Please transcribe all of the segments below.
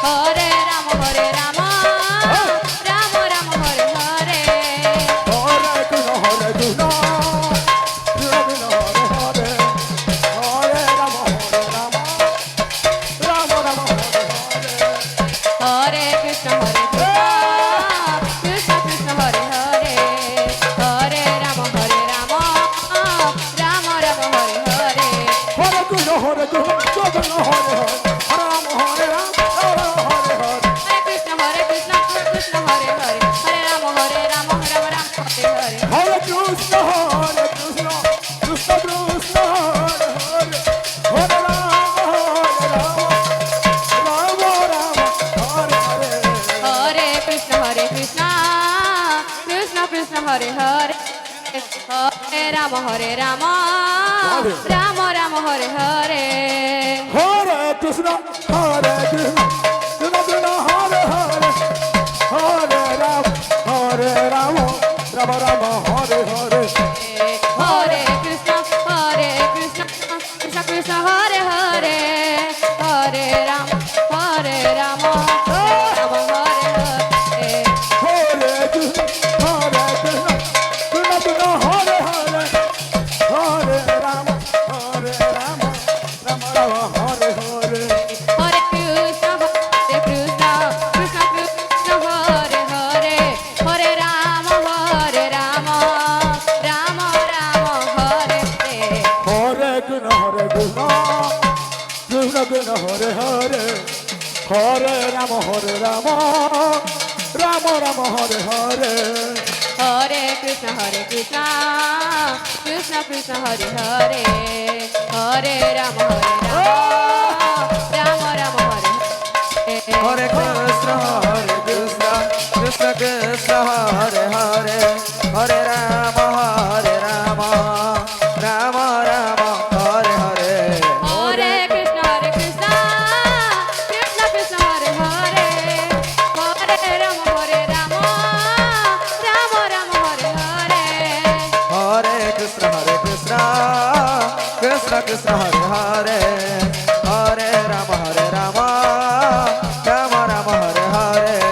Hare Ram Hare Ram Ram Ram Hare Hare Hare Krishna Hare Krishna Krishna Krishna Hare Hare Hare Ram Ram Ram Hare Hare Hare Krishna Krishna Krishna Hare Hare Hare Ram Ram Ram Hare Hare Hare Krishna Hare Krishna Krishna Hare Hare Ram Hare Ram Ram Hare Hare Hare Krishna Krishna Hare Hare Hare Ram Ram Ram Ram Hare Hare Hare Krishna Krishna Krishna Hare Hare Hare Ram Ram Ram Hare Hare Hare Krishna Krishna Krishna Hare Hare Hare Ram Ram Ram Ram Hare Hare Hare Krishna Krishna Krishna Hare Hare Hare Ram Ram Ram Hare Hare Hare Krishna Krishna Krishna Hare Hare Hare Ram Ram Ram Hare Hare Hare Krishna Krishna Krishna Hare Hare Hare Ram Ram Ram Hare Hare Hare Krishna Krishna Krishna Hare Hare Hare Ram Ram Ram Hare Hare Hare Krishna Krishna Krishna Hare Hare Hare Ram Ram Ram Hare Hare Hare Krishna Krishna Krishna Hare Hare Hare Ram Ram Ram Hare Hare Krishna, Krishna Krishna, Hare Hare, Hare Rama, Rama Rama, Hare Hare.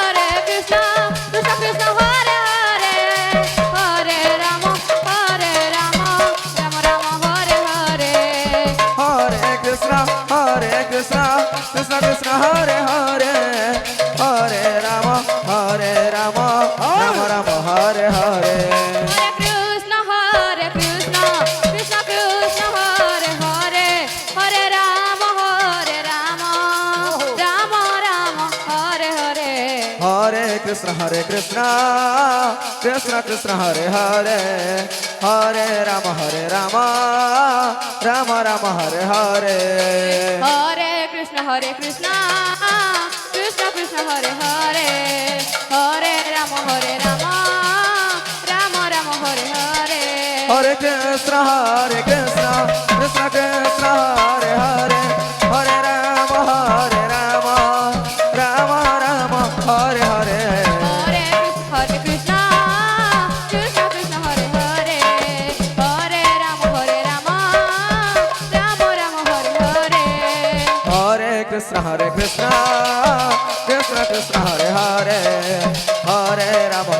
Hare Krishna Krishna Krishna Hare Hare Hare Ram Ram Ram Hare Hare Hare Krishna, Krishna Krishna, Hare Hare, Hare Rama, Rama Rama, Hare Hare. Hare Krishna Krishna Krishna Hare Hare Hare Ram Ram Ram Hare Hare Hare Krishna, Krishna Krishna, Hare Hare, Hare Rama, Rama Rama, Hare Hare. Hare Krishna Krishna Krishna Hare Hare Hare Ram Ram Ram Hare Hare Hare Krishna, Krishna Krishna, Hare Hare, Hare Rama, Rama Rama, Hare Hare. Hare Krishna Krishna Krishna Hare Hare Hare Ram Ram Ram Hare Hare Hare Krishna, Krishna Krishna, Hare Hare, Hare Rama, Rama Rama, Hare Hare. Hare Krishna Krishna Hare Hare Hare Ram Ram Ram Hare Hare Hare Krishna, Krishna Krishna, Hare Hare, Hare Rama,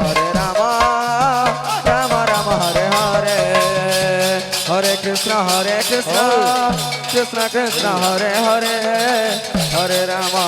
Rama Rama, Hare Hare. Hare Krishna, Krishna Krishna, Hare Hare, Hare Rama,